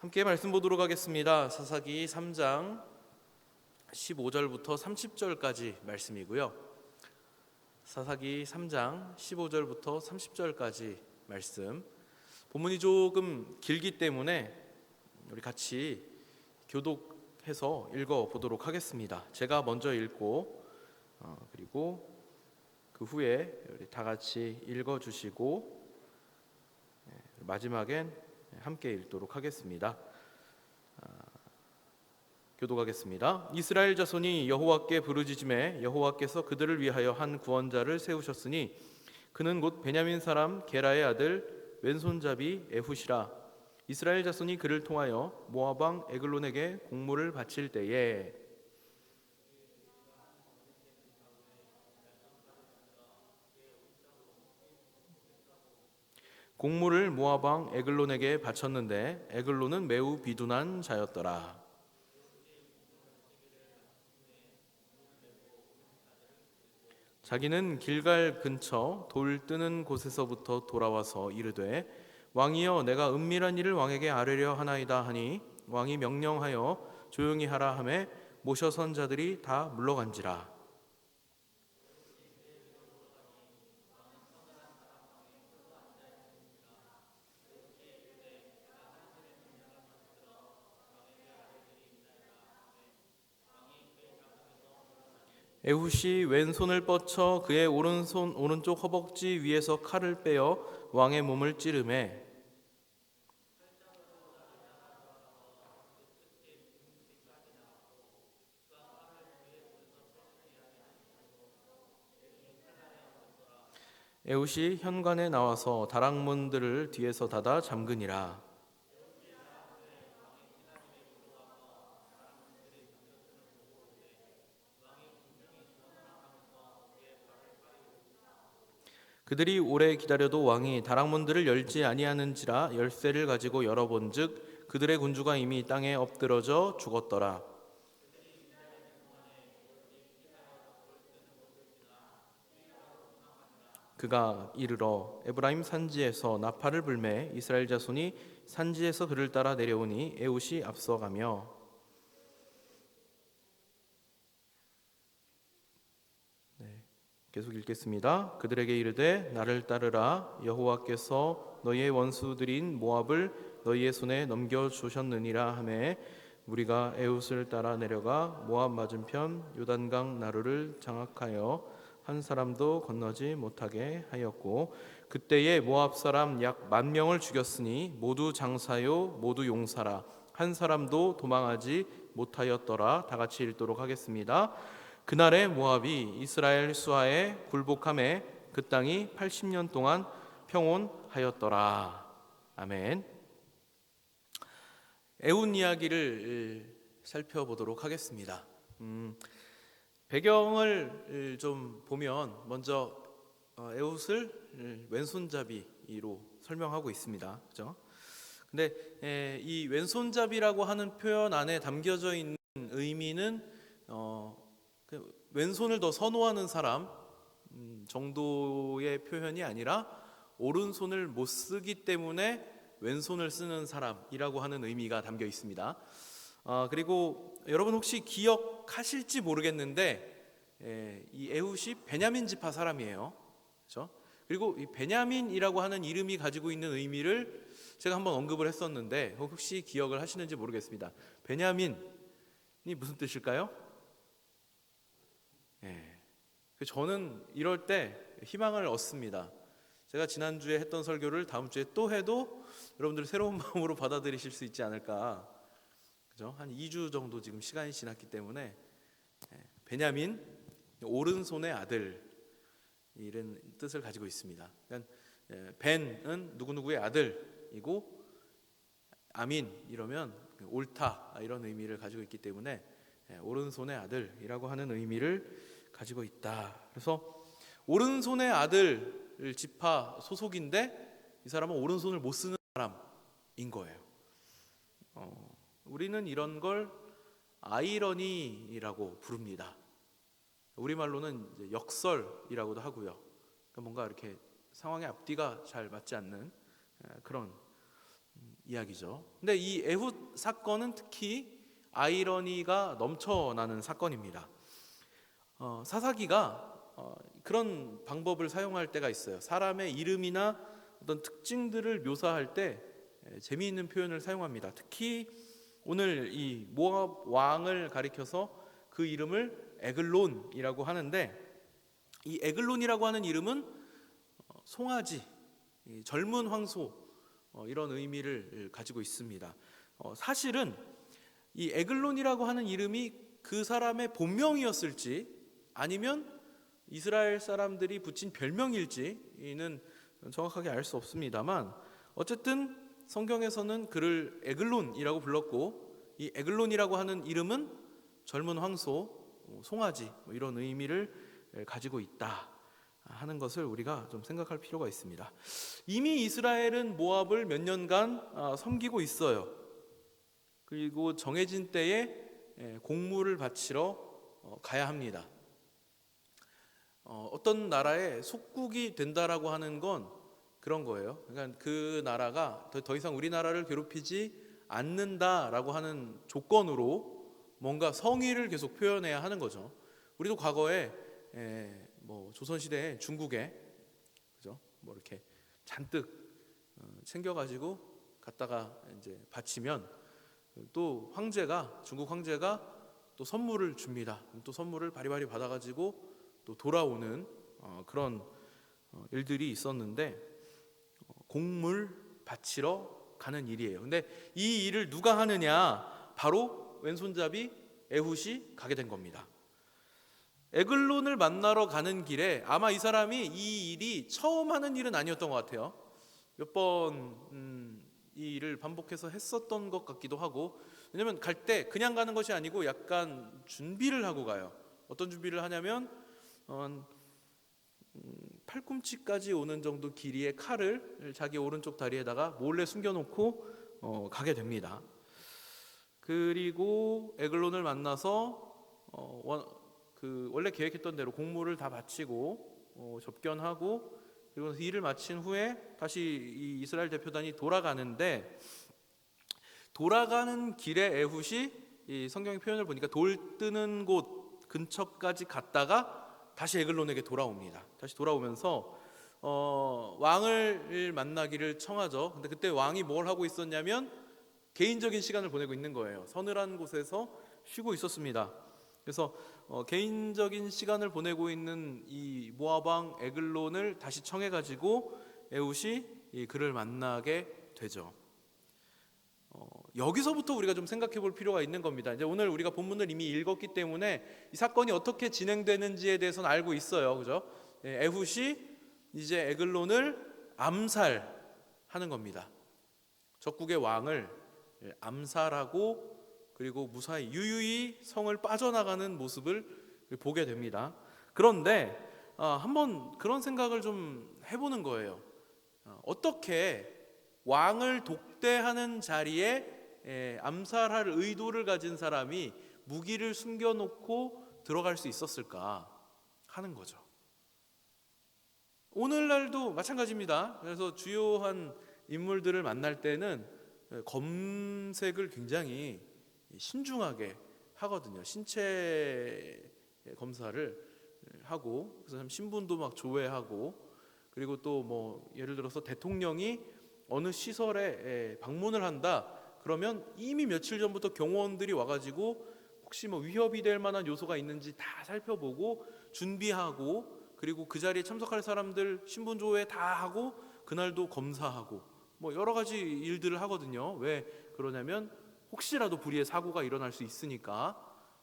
함께 말씀 보도록 하겠습니다. 사사기 3장 15절부터 30절까지 말씀이고요. 사사기 3장 15절부터 30절까지 말씀. 본문이 조금 길기 때문에 우리 같이 교독해서 읽어보도록 하겠습니다. 제가 먼저 읽고 그리고 그 후에 우리 다 같이 읽어주시고 마지막엔 함께 읽도록 하겠습니다. 교독하겠습니다. 이스라엘 자손이 여호와께 부르짖음에 여호와께서 그들을 위하여 한 구원자를 세우셨으니 그는 곧 베냐민 사람 게라의 아들 왼손잡이 에훗이라. 이스라엘 자손이 그를 통하여 모압 왕 에글론에게 공물을 바칠 때에 공물을 모압 왕 에글론에게 바쳤는데 에글론은 매우 비둔한 자였더라. 자기는 길갈 근처 돌 뜨는 곳에서부터 돌아와서 이르되 왕이여 내가 은밀한 일을 왕에게 아뢰려 하나이다 하니 왕이 명령하여 조용히 하라 하매 모셔선 자들이 다 물러간지라. 에훗이 왼손을 뻗쳐 그의 오른쪽 허벅지 위에서 칼을 빼어 왕의 몸을 찌르매 에훗이 현관에 나와서 다락문들을 뒤에서 닫아 잠그니라. 그들이 오래 기다려도 왕이 다락문들을 열지 아니하는지라 열쇠를 가지고 열어본즉 그들의 군주가 이미 땅에 엎드러져 죽었더라. 그가 이르러 에브라임 산지에서 나팔을 불매 이스라엘 자손이 산지에서 그를 따라 내려오니 에훗이 앞서가며 계속 읽겠습니다. 그들에게 이르되 나를 따르라. 여호와께서 너희의 원수들인 모압을 너희의 손에 넘겨주셨느니라 하매 무리가 에훗을 따라 내려가 모압 맞은편 요단강 나루를 장악하여 한 사람도 건너지 못하게 하였고 그때에 모압 사람 약 10,000명을 죽였으니 모두 장사요 모두 용사라. 한 사람도 도망하지 못하였더라. 다 같이 읽도록 하겠습니다. 그날에 모압이 이스라엘 수하에 굴복함에 그 땅이 80년 동안 평온하였더라. 아멘. 에훗 이야기를 살펴보도록 하겠습니다. 배경을 좀 보면 먼저 에훗을 왼손잡이로 설명하고 있습니다. 그죠? 근데 이 왼손잡이라고 하는 표현 안에 담겨져 있는 의미는 왼손을 더 선호하는 사람 정도의 표현이 아니라 오른손을 못 쓰기 때문에 왼손을 쓰는 사람이라고 하는 의미가 담겨 있습니다. 그리고 여러분 혹시 기억하실지 모르겠는데 이 에훗이 베냐민 지파 사람이에요. 그렇죠? 그리고 이 베냐민이라고 하는 이름이 가지고 있는 의미를 제가 한번 언급을 했었는데 혹시 기억을 하시는지 모르겠습니다. 베냐민이 무슨 뜻일까요? 저는 이럴 때 희망을 얻습니다. 제가 지난주에 했던 설교를 다음 주에 또 해도 여러분들 새로운 마음으로 받아들이실 수 있지 않을까. 그죠? 한 2주 정도 지금 시간이 지났기 때문에 베냐민, 오른손의 아들 이런 뜻을 가지고 있습니다. 그러니까 벤은 누구누구의 아들이고 아민 이러면 옳다 이런 의미를 가지고 있기 때문에 오른손의 아들이라고 하는 의미를 가지고 있다. 그래서 오른손의 아들 지파 소속인데 이 사람은 오른손을 못 쓰는 사람인 거예요. 우리는 이런 걸 아이러니라고 부릅니다. 우리말로는 이제 역설이라고도 하고요. 그러니까 뭔가 이렇게 상황의 앞뒤가 잘 맞지 않는 그런 이야기죠. 근데 이 에훗 사건은 특히 아이러니가 넘쳐나는 사건입니다. 사사기가 그런 방법을 사용할 때가 있어요. 사람의 이름이나 어떤 특징들을 묘사할 때 재미있는 표현을 사용합니다. 특히 오늘 이 모압 왕을 가리켜서 그 이름을 에글론이라고 하는데, 이 에글론이라고 하는 이름은 송아지, 젊은 황소, 이런 의미를 가지고 있습니다. 사실은 이 에글론이라고 하는 이름이 그 사람의 본명이었을지 아니면 이스라엘 사람들이 붙인 별명일지는 정확하게 알 수 없습니다만, 어쨌든 성경에서는 그를 에글론이라고 불렀고, 이 에글론이라고 하는 이름은 젊은 황소, 송아지, 이런 의미를 가지고 있다 하는 것을 우리가 좀 생각할 필요가 있습니다. 이미 이스라엘은 모압을 몇 년간 섬기고 있어요. 그리고 정해진 때에 공물을 바치러 가야 합니다. 어떤 나라의 속국이 된다라고 하는 건 그런 거예요. 그러니까 그 나라가 더 이상 우리나라를 괴롭히지 않는다라고 하는 조건으로 뭔가 성의를 계속 표현해야 하는 거죠. 우리도 과거에 뭐 조선시대에 중국에, 그죠? 뭐 이렇게 잔뜩 챙겨가지고 갖다가 이제 바치면 또 황제가, 중국 황제가 또 선물을 줍니다. 또 선물을 바리바리 받아가지고 또 돌아오는 그런 일들이 있었는데, 공물 바치러 가는 일이에요. 근데 이 일을 누가 하느냐? 바로 왼손잡이 에훗이 가게 된 겁니다. 에글론을 만나러 가는 길에 아마 이 사람이 이 일이 처음 하는 일은 아니었던 것 같아요. 몇 번 이 일을 반복해서 했었던 것 같기도 하고, 왜냐면 갈 때 그냥 가는 것이 아니고 약간 준비를 하고 가요. 어떤 준비를 하냐면 팔꿈치까지 오는 정도 길이의 칼을 자기 오른쪽 다리에다가 몰래 숨겨놓고 가게 됩니다. 그리고 에글론을 만나서 원래 계획했던 대로 공물을 다 바치고 접견하고, 그리고 일을 마친 후에 다시 이 이스라엘 대표단이 돌아가는데, 돌아가는 길에 에훗이 이 성경의 표현을 보니까 돌 뜨는 곳 근처까지 갔다가 다시 에글론에게 돌아옵니다. 다시 돌아오면서 왕을 만나기를 청하죠. 근데 그때 왕이 뭘 하고 있었냐면 개인적인 시간을 보내고 있는 거예요. 서늘한 곳에서 쉬고 있었습니다. 그래서 개인적인 시간을 보내고 있는 이 모압 왕 에글론을 다시 청해가지고 에훗이 그를 만나게 되죠. 여기서부터 우리가 좀 생각해 볼 필요가 있는 겁니다. 이제 오늘 우리가 본문을 이미 읽었기 때문에 이 사건이 어떻게 진행되는지에 대해서는 알고 있어요. 그죠? 에훗이 이제 에글론을 암살하는 겁니다. 적국의 왕을 암살하고, 그리고 무사히 유유히 성을 빠져나가는 모습을 보게 됩니다. 그런데 한번 그런 생각을 좀 해보는 거예요. 어떻게 왕을 독대하는 자리에 암살할 의도를 가진 사람이 무기를 숨겨놓고 들어갈 수 있었을까 하는 거죠. 오늘날도 마찬가지입니다. 그래서 주요한 인물들을 만날 때는 검색을 굉장히 신중하게 하거든요. 신체 검사를 하고, 그래서 신분도 막 조회하고, 그리고 또 뭐 예를 들어서 대통령이 어느 시설에 방문을 한다 그러면 이미 며칠 전부터 경호원들이 와가지고 혹시 뭐 위협이 될 만한 요소가 있는지 다 살펴보고 준비하고, 그리고 그 자리에 참석할 사람들 신분 조회 다 하고 그날도 검사하고 뭐 여러 가지 일들을 하거든요. 왜 그러냐면 혹시라도 불의의 사고가 일어날 수 있으니까.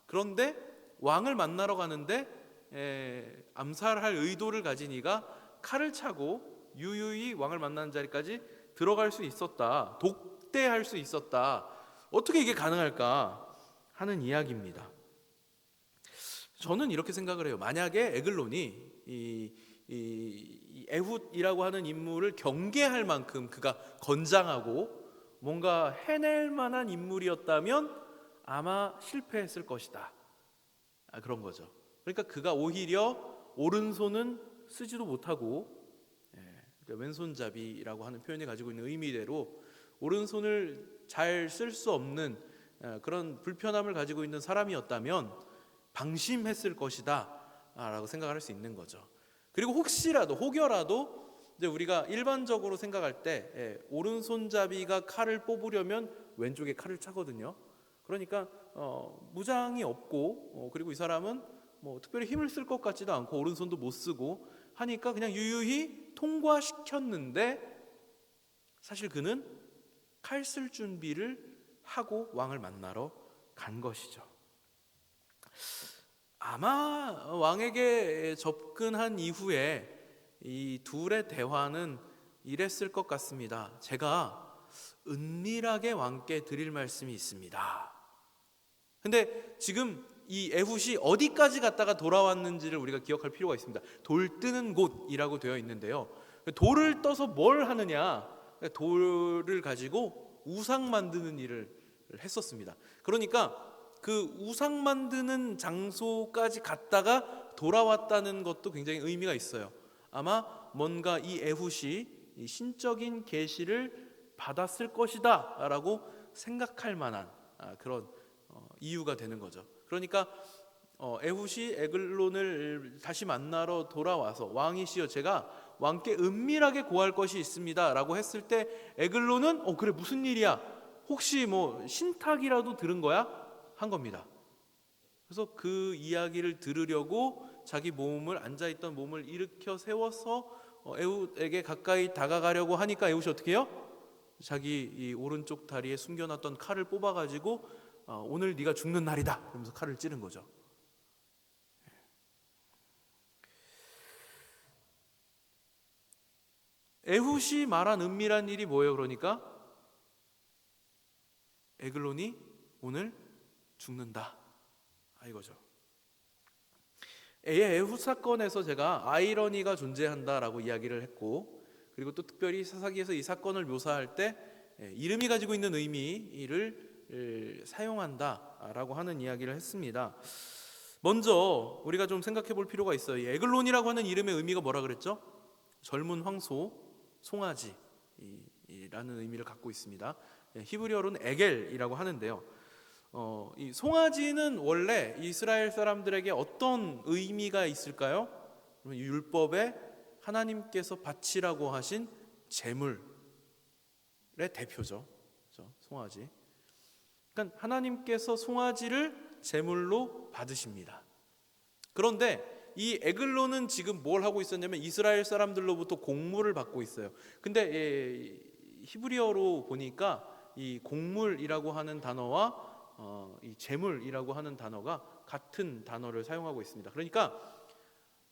그런데 왕을 만나러 가는데 암살할 의도를 가진 이가 칼을 차고 유유히 왕을 만나는 자리까지 들어갈 수 있었다, 독대할 수 있었다, 어떻게 이게 가능할까 하는 이야기입니다. 저는 이렇게 생각을 해요. 만약에 에글론이 이 에훗이라고 하는 인물을 경계할 만큼 그가 건장하고 뭔가 해낼 만한 인물이었다면 아마 실패했을 것이다, 그런 거죠. 그러니까 그가 오히려 오른손은 쓰지도 못하고, 그러니까 왼손잡이라고 하는 표현이 가지고 있는 의미대로 오른손을 잘 쓸 수 없는 그런 불편함을 가지고 있는 사람이었다면 방심했을 것이다 라고 생각을 할 수 있는 거죠. 그리고 혹여라도 이제 우리가 일반적으로 생각할 때 오른손잡이가 칼을 뽑으려면 왼쪽에 칼을 차거든요. 그러니까 무장이 없고 그리고 이 사람은 뭐 특별히 힘을 쓸 것 같지도 않고 오른손도 못 쓰고 하니까 그냥 유유히 통과시켰는데, 사실 그는 칼 쓸 준비를 하고 왕을 만나러 간 것이죠. 아마 왕에게 접근한 이후에 이 둘의 대화는 이랬을 것 같습니다. 제가 은밀하게 왕께 드릴 말씀이 있습니다. 근데 지금 이 에훗이 어디까지 갔다가 돌아왔는지를 우리가 기억할 필요가 있습니다. 돌 뜨는 곳이라고 되어 있는데요, 돌을 떠서 뭘 하느냐, 돌을 가지고 우상 만드는 일을 했었습니다. 그러니까 그 우상 만드는 장소까지 갔다가 돌아왔다는 것도 굉장히 의미가 있어요. 아마 뭔가 이 에훗이 신적인 계시를 받았을 것이다 라고 생각할 만한 그런 이유가 되는 거죠. 그러니까 에훗이 에글론을 다시 만나러 돌아와서 왕이시여 제가 왕께 은밀하게 고할 것이 있습니다 라고 했을 때 에글론은 그래 무슨 일이야, 혹시 뭐 신탁이라도 들은 거야? 한 겁니다. 그래서 그 이야기를 들으려고 자기 앉아있던 몸을 일으켜 세워서 에훗에게 가까이 다가가려고 하니까 에훗이 어떻게 해요? 자기 이 오른쪽 다리에 숨겨놨던 칼을 뽑아가지고 오늘 네가 죽는 날이다 그러면서 칼을 찌른 거죠. 에훗이 말한 은밀한 일이 뭐예요? 그러니까 에글론이 오늘 죽는다 이거죠. 에훗 사건에서 제가 아이러니가 존재한다라고 이야기를 했고, 그리고 또 특별히 사사기에서 이 사건을 묘사할 때 이름이 가지고 있는 의미를 사용한다라고 하는 이야기를 했습니다. 먼저 우리가 좀 생각해 볼 필요가 있어요. 이 에글론이라고 하는 이름의 의미가 뭐라 그랬죠? 젊은 황소, 송아지라는 의미를 갖고 있습니다. 히브리어로는 에겔이라고 하는데요, 이 송아지는 원래 이스라엘 사람들에게 어떤 의미가 있을까요? 율법에 하나님께서 바치라고 하신 제물의 대표죠. 그렇죠? 송아지. 그러니까 하나님께서 송아지를 제물로 받으십니다. 그런데 이 에글론은 지금 뭘 하고 있었냐면 이스라엘 사람들로부터 곡물을 받고 있어요. 근데 히브리어로 보니까 이 곡물이라고 하는 단어와 이 제물이라고 하는 단어가 같은 단어를 사용하고 있습니다. 그러니까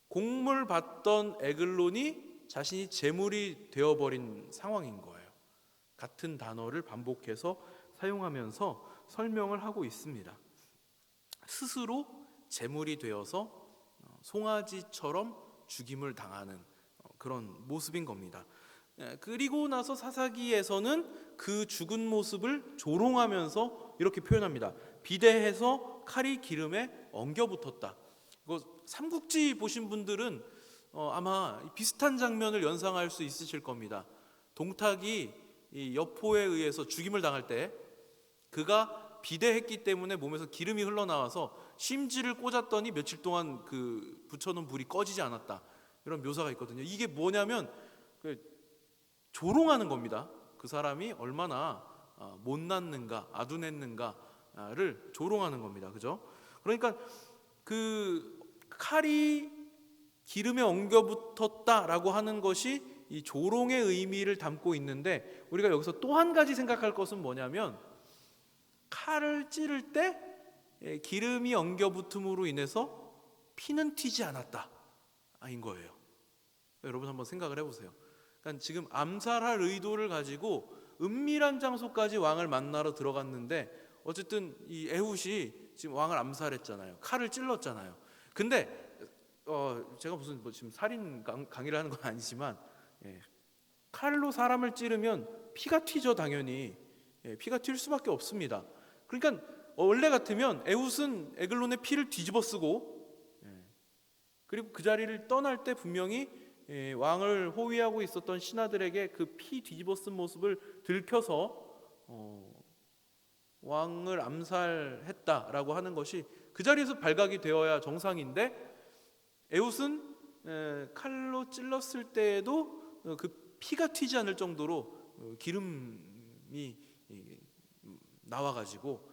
곡물 받던 에글론이 자신이 제물이 되어버린 상황인 거예요. 같은 단어를 반복해서 사용하면서 설명을 하고 있습니다. 스스로 제물이 되어서 송아지처럼 죽임을 당하는 그런 모습인 겁니다. 그리고 나서 사사기에서는 그 죽은 모습을 조롱하면서 이렇게 표현합니다. 비대해서 칼이 기름에 엉겨 붙었다. 이거 삼국지 보신 분들은 아마 비슷한 장면을 연상할 수 있으실 겁니다. 동탁이 이 여포에 의해서 죽임을 당할 때 그가 비대했기 때문에 몸에서 기름이 흘러나와서 심지를 꽂았더니 며칠 동안 그 붙여놓은 불이 꺼지지 않았다, 이런 묘사가 있거든요. 이게 뭐냐면 조롱하는 겁니다. 그 사람이 얼마나 못났는가, 아둔했는가를 조롱하는 겁니다. 그죠? 그러니까 그 칼이 기름에 엉겨 붙었다라고 하는 것이 이 조롱의 의미를 담고 있는데, 우리가 여기서 또 한 가지 생각할 것은 뭐냐면 칼을 찌를 때 기름이 엉겨 붙음으로 인해서 피는 튀지 않았다 인 거예요. 여러분 한번 생각을 해보세요. 그러니까 지금 암살할 의도를 가지고 은밀한 장소까지 왕을 만나러 들어갔는데, 어쨌든 이 에훗이 지금 왕을 암살했잖아요. 칼을 찔렀잖아요. 근데 제가 무슨 지금 살인 강의를 하는 건 아니지만 칼로 사람을 찌르면 피가 튀죠. 당연히 피가 튈 수밖에 없습니다. 그러니까 원래 같으면 에훗은 에글론의 피를 뒤집어 쓰고 그리고 그 자리를 떠날 때 분명히 왕을 호위하고 있었던 신하들에게 그 피 뒤집어 쓴 모습을 들켜서 왕을 암살했다라고 하는 것이 그 자리에서 발각이 되어야 정상인데, 에훗은 칼로 찔렀을 때에도 그 피가 튀지 않을 정도로 기름이 나와가지고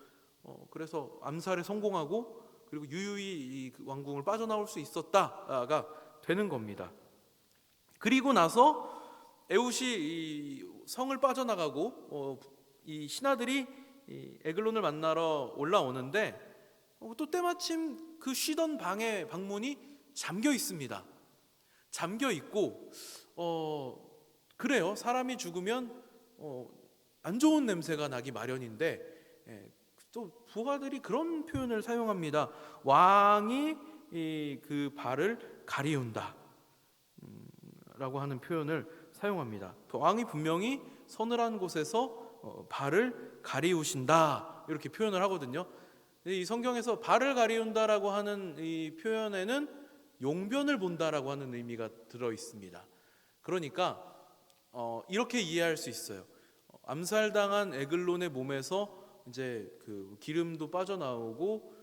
그래서 암살에 성공하고 그리고 유유히 이 왕궁을 빠져나올 수 있었다가 되는 겁니다. 그리고 나서 에훗이 이 성을 빠져나가고 이 신하들이 이 에글론을 만나러 올라오는데 또 때마침 그 쉬던 방의 방문이 잠겨 있습니다. 잠겨 있고 그래요. 사람이 죽으면 안 좋은 냄새가 나기 마련인데 또 부하들이 그런 표현을 사용합니다. 왕이 그 발을 가리운다 라고 하는 표현을 사용합니다. 왕이 분명히 서늘한 곳에서 발을 가리우신다 이렇게 표현을 하거든요. 이 성경에서 발을 가리운다라고 하는 이 표현에는 용변을 본다라고 하는 의미가 들어 있습니다. 그러니까 이렇게 이해할 수 있어요. 암살당한 에글론의 몸에서 이제 그 기름도 빠져나오고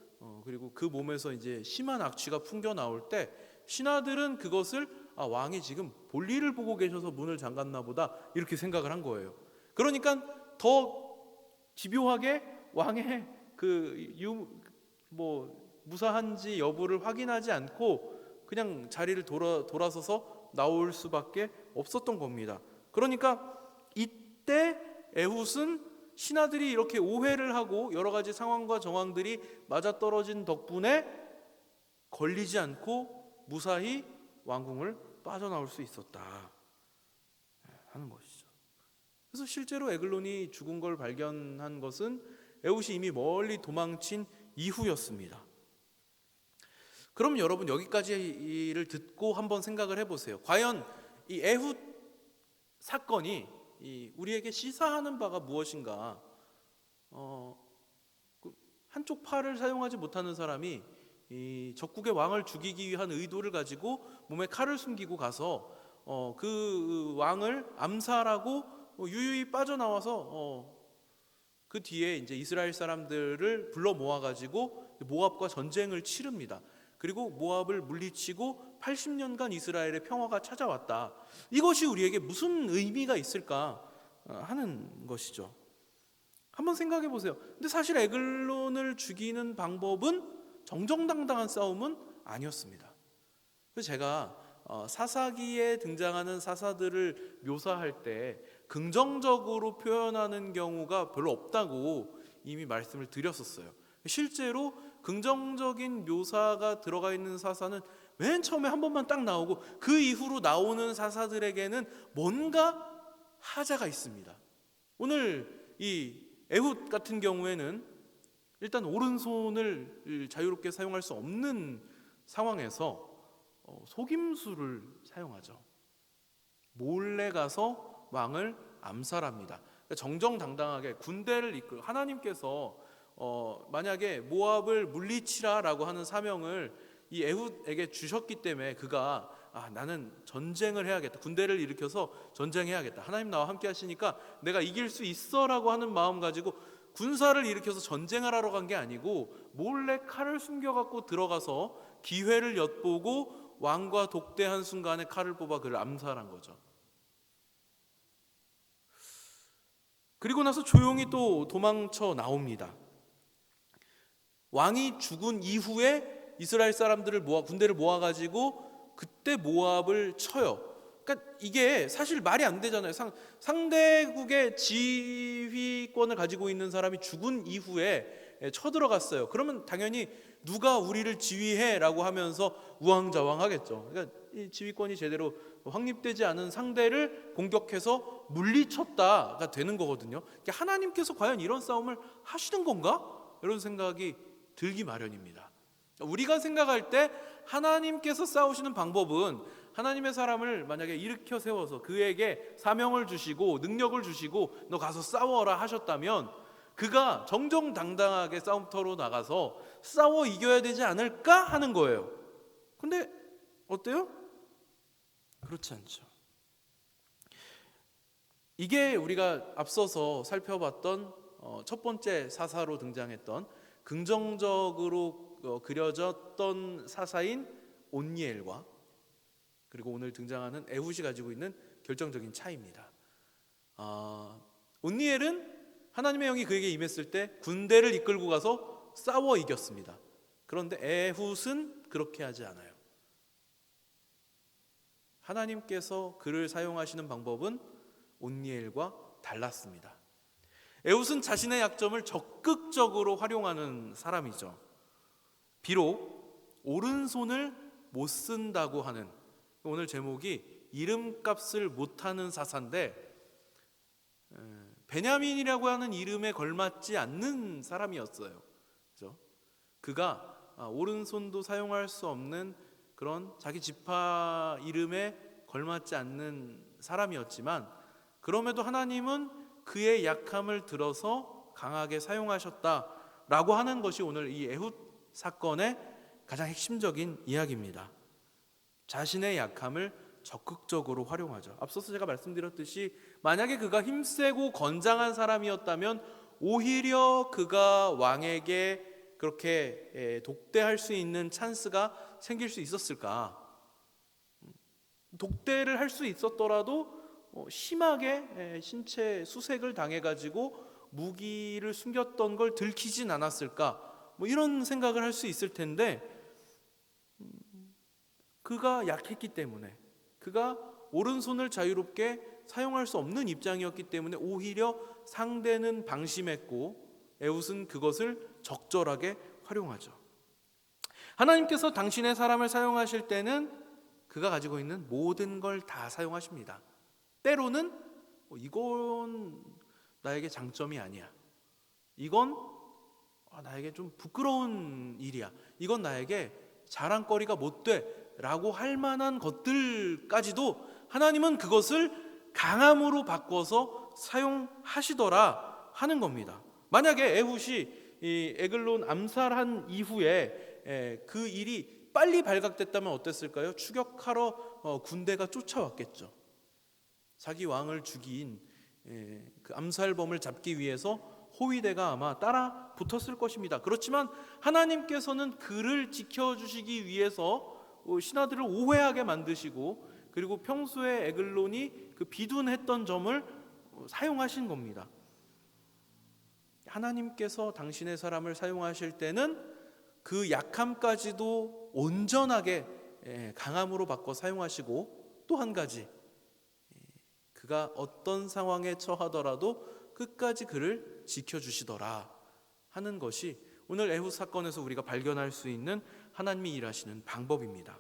그리고 그 몸에서 이제 심한 악취가 풍겨 나올 때 신하들은 그것을 왕이 지금 볼일을 보고 계셔서 문을 잠갔나 보다 이렇게 생각을 한 거예요. 그러니까 더 집요하게 왕의 무사한지 여부를 확인하지 않고 그냥 자리를 돌아서서 나올 수밖에 없었던 겁니다. 그러니까 이때 에훗은 신하들이 이렇게 오해를 하고 여러 가지 상황과 정황들이 맞아떨어진 덕분에 걸리지 않고 무사히 왕궁을 빠져나올 수 있었다 하는 것이죠. 그래서 실제로 에글론이 죽은 걸 발견한 것은 에훗이 이미 멀리 도망친 이후였습니다. 그럼 여러분 여기까지를 듣고 한번 생각을 해보세요. 과연 이 에훗 사건이 우리에게 시사하는 바가 무엇인가? 한쪽 팔을 사용하지 못하는 사람이 이 적국의 왕을 죽이기 위한 의도를 가지고 몸에 칼을 숨기고 가서 그 왕을 암살하고 유유히 빠져나와서 그 뒤에 이제 이스라엘 사람들을 불러 모아가지고 모압과 전쟁을 치릅니다. 그리고 모압을 물리치고 80년간 이스라엘의 평화가 찾아왔다. 이것이 우리에게 무슨 의미가 있을까 하는 것이죠. 한번 생각해 보세요. 근데 사실 에글론을 죽이는 방법은 정정당당한 싸움은 아니었습니다. 그래서 제가 사사기에 등장하는 사사들을 묘사할 때 긍정적으로 표현하는 경우가 별로 없다고 이미 말씀을 드렸었어요. 실제로 긍정적인 묘사가 들어가 있는 사사는 맨 처음에 한 번만 딱 나오고 그 이후로 나오는 사사들에게는 뭔가 하자가 있습니다. 오늘 이 에훗 같은 경우에는 일단 오른손을 자유롭게 사용할 수 없는 상황에서 속임수를 사용하죠. 몰래 가서 왕을 암살합니다. 그러니까 정정당당하게 군대를 이끌고 하나님께서 만약에 모압을 물리치라라고 하는 사명을 이 에훗에게 주셨기 때문에 그가 나는 전쟁을 해야겠다, 군대를 일으켜서 전쟁해야겠다, 하나님 나와 함께 하시니까 내가 이길 수 있어라고 하는 마음 가지고 군사를 일으켜서 전쟁을 하러 간 게 아니고 몰래 칼을 숨겨갖고 들어가서 기회를 엿보고 왕과 독대한 순간에 칼을 뽑아 그를 암살한 거죠. 그리고 나서 조용히 또 도망쳐 나옵니다. 왕이 죽은 이후에 이스라엘 사람들을 군대를 모아가지고 그때 모압을 쳐요. 그러니까 이게 사실 말이 안 되잖아요. 상대국의 지휘권을 가지고 있는 사람이 죽은 이후에 쳐들어갔어요. 그러면 당연히 누가 우리를 지휘해라고 하면서 우왕좌왕하겠죠. 그러니까 이 지휘권이 제대로 확립되지 않은 상대를 공격해서 물리쳤다가 되는 거거든요. 그러니까 하나님께서 과연 이런 싸움을 하시는 건가? 이런 생각이 들기 마련입니다. 우리가 생각할 때 하나님께서 싸우시는 방법은 하나님의 사람을 만약에 일으켜 세워서 그에게 사명을 주시고 능력을 주시고 너 가서 싸워라 하셨다면 그가 정정당당하게 싸움터로 나가서 싸워 이겨야 되지 않을까 하는 거예요. 근데 어때요? 그렇지 않죠. 이게 우리가 앞서서 살펴봤던 첫 번째 사사로 등장했던 긍정적으로 그려졌던 사사인 온니엘과 그리고 오늘 등장하는 에훗이 가지고 있는 결정적인 차이입니다. 온니엘은 하나님의 영이 그에게 임했을 때 군대를 이끌고 가서 싸워 이겼습니다. 그런데 에훗은 그렇게 하지 않아요. 하나님께서 그를 사용하시는 방법은 온니엘과 달랐습니다. 에훗은 자신의 약점을 적극적으로 활용하는 사람이죠. 비록 오른손을 못 쓴다고 하는, 오늘 제목이 이름값을 못하는 사사인데 베냐민이라고 하는 이름에 걸맞지 않는 사람이었어요. 그렇죠? 그가 오른손도 사용할 수 없는 그런 자기 지파 이름에 걸맞지 않는 사람이었지만 그럼에도 하나님은 그의 약함을 들어서 강하게 사용하셨다라고 하는 것이 오늘 이 에훗 사건의 가장 핵심적인 이야기입니다. 자신의 약함을 적극적으로 활용하죠. 앞서서 제가 말씀드렸듯이 만약에 그가 힘세고 건장한 사람이었다면 오히려 그가 왕에게 그렇게 독대할 수 있는 찬스가 생길 수 있었을까? 독대를 할 수 있었더라도 심하게 신체 수색을 당해가지고 무기를 숨겼던 걸 들키진 않았을까? 이런 생각을 할 수 있을 텐데 그가 약했기 때문에 그가 오른손을 자유롭게 사용할 수 없는 입장이었기 때문에 오히려 상대는 방심했고 에훗은 그것을 적절하게 활용하죠. 하나님께서 당신의 사람을 사용하실 때는 그가 가지고 있는 모든 걸 다 사용하십니다. 때로는 이건 나에게 장점이 아니야. 이건 나에게 좀 부끄러운 일이야. 이건 나에게 자랑거리가 못 돼 라고 할 만한 것들까지도 하나님은 그것을 강함으로 바꿔서 사용하시더라 하는 겁니다. 만약에 에훗이 이 에글론 암살한 이후에 그 일이 빨리 발각됐다면 어땠을까요? 추격하러 군대가 쫓아왔겠죠. 자기 왕을 죽인 그 암살범을 잡기 위해서 호위대가 아마 따라 붙었을 것입니다. 그렇지만 하나님께서는 그를 지켜주시기 위해서 신하들을 오해하게 만드시고 그리고 평소에 에글론이 그 비둔했던 점을 사용하신 겁니다. 하나님께서 당신의 사람을 사용하실 때는 그 약함까지도 온전하게 강함으로 바꿔 사용하시고 또 한 가지 그가 어떤 상황에 처하더라도 끝까지 그를 지켜주시더라 하는 것이 오늘 에훗 사건에서 우리가 발견할 수 있는 하나님이 일하시는 방법입니다.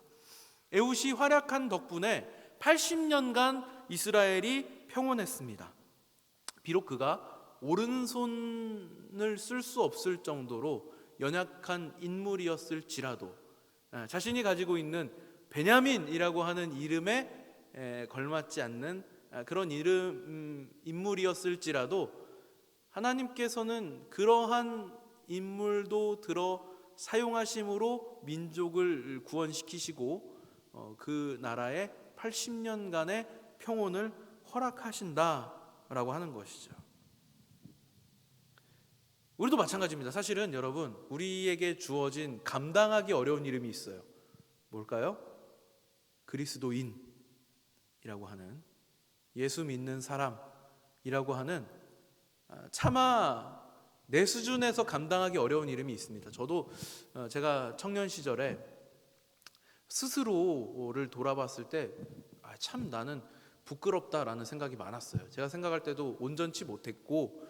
에훗이 활약한 덕분에 80년간 이스라엘이 평온했습니다. 비록 그가 오른손을 쓸 수 없을 정도로 연약한 인물이었을지라도 자신이 가지고 있는 베냐민이라고 하는 이름에 걸맞지 않는 그런 인물이었을지라도 하나님께서는 그러한 인물도 들어 사용하심으로 민족을 구원시키시고 그 나라에 80년간의 평온을 허락하신다라고 하는 것이죠. 우리도 마찬가지입니다. 사실은 여러분 우리에게 주어진 감당하기 어려운 이름이 있어요. 뭘까요? 그리스도인이라고 하는 예수 믿는 사람이라고 하는 차마 내 수준에서 감당하기 어려운 이름이 있습니다. 저도 제가 청년 시절에 스스로를 돌아봤을 때 참 나는 부끄럽다라는 생각이 많았어요. 제가 생각할 때도 온전치 못했고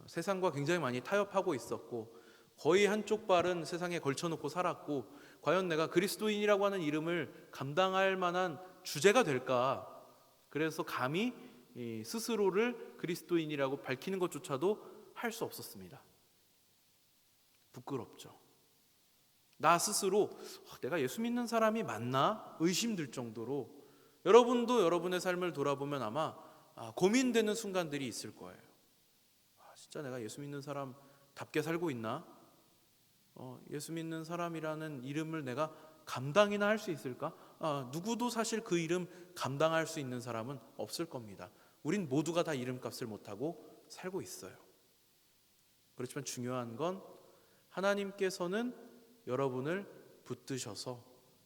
세상과 굉장히 많이 타협하고 있었고 거의 한쪽 발은 세상에 걸쳐놓고 살았고 과연 내가 그리스도인이라고 하는 이름을 감당할 만한 주제가 될까? 그래서 감히 스스로를 그리스도인이라고 밝히는 것조차도 할 수 없었습니다. 부끄럽죠. 나 스스로 내가 예수 믿는 사람이 맞나? 의심들 정도로 여러분도 여러분의 삶을 돌아보면 아마 고민되는 순간들이 있을 거예요. 진짜 내가 예수 믿는 사람답게 살고 있나? 예수 믿는 사람이라는 이름을 내가 감당이나 할 수 있을까? 누구도 사실 그 이름 감당할 수 있는 사람은 없을 겁니다. 우린 모두가 다 이름값을 못하고 살고 있어요. 그렇지만 중요한 건 하나님께서는 여러분을 붙드셔서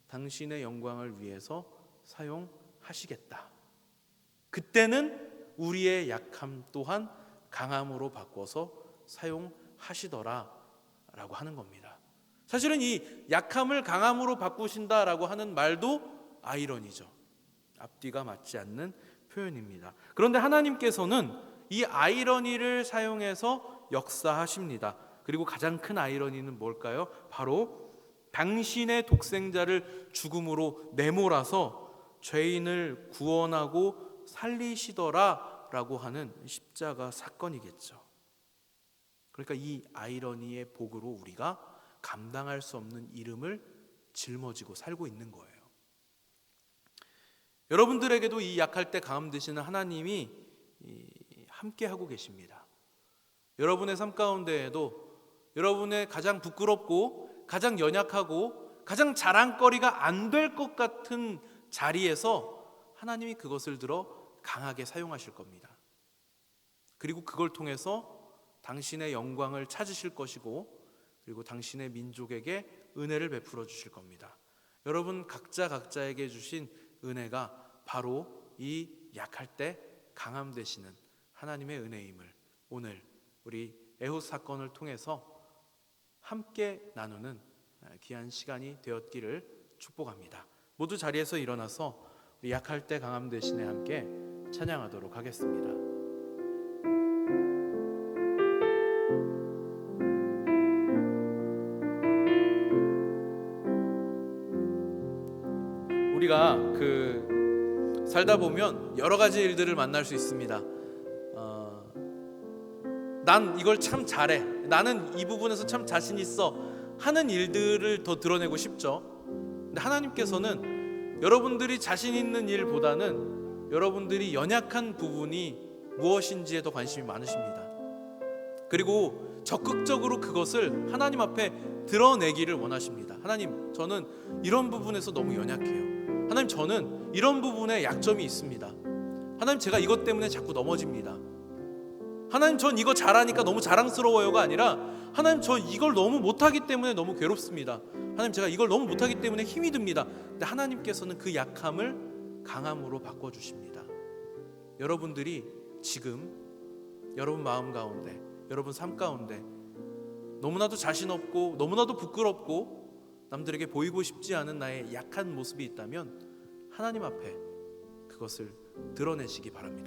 당신의 영광을 위해서 사용하시겠다. 그때는 우리의 약함 또한 강함으로 바꿔서 사용하시더라 라고 하는 겁니다. 사실은 이 약함을 강함으로 바꾸신다라고 하는 말도 아이러니죠. 앞뒤가 맞지 않는 표현입니다. 그런데 하나님께서는 이 아이러니를 사용해서 역사하십니다. 그리고 가장 큰 아이러니는 뭘까요? 바로 당신의 독생자를 죽음으로 내몰아서 죄인을 구원하고 살리시더라 라고 하는 십자가 사건이겠죠. 그러니까 이 아이러니의 복으로 우리가 감당할 수 없는 이름을 짊어지고 살고 있는 거예요. 여러분들에게도 이 약할 때 강함 되시는 하나님이 함께 하고 계십니다. 여러분의 삶 가운데에도 여러분의 가장 부끄럽고 가장 연약하고 가장 자랑거리가 안 될 것 같은 자리에서 하나님이 그것을 들어 강하게 사용하실 겁니다. 그리고 그걸 통해서 당신의 영광을 찾으실 것이고 그리고 당신의 민족에게 은혜를 베풀어 주실 겁니다. 여러분 각자에게 주신 은혜가 바로 이 약할 때 강함 되시는 하나님의 은혜임을 오늘 우리 에훗 사건을 통해서 함께 나누는 귀한 시간이 되었기를 축복합니다. 모두 자리에서 일어나서 우리 약할 때 강함 되시네 함께 찬양하도록 하겠습니다. 우리가 살다 보면 여러 가지 일들을 만날 수 있습니다. 난 이걸 참 잘해, 나는 이 부분에서 참 자신 있어 하는 일들을 더 드러내고 싶죠. 근데 하나님께서는 여러분들이 자신 있는 일보다는 여러분들이 연약한 부분이 무엇인지에 더 관심이 많으십니다. 그리고 적극적으로 그것을 하나님 앞에 드러내기를 원하십니다. 하나님, 저는 이런 부분에서 너무 연약해요. 하나님, 저는 이런 부분에 약점이 있습니다. 하나님, 제가 이것 때문에 자꾸 넘어집니다. 하나님, 전 이거 잘하니까 너무 자랑스러워요가 아니라 하나님, 저 이걸 너무 못하기 때문에 너무 괴롭습니다. 하나님, 제가 이걸 너무 못하기 때문에 힘이 듭니다. 근데 하나님께서는 그 약함을 강함으로 바꿔주십니다. 여러분들이 지금 여러분 마음 가운데, 여러분 삶 가운데 너무나도 자신 없고 너무나도 부끄럽고 남들에게 보이고 싶지 않은 나의 약한 모습이 있다면 하나님 앞에 그것을 드러내시기 바랍니다.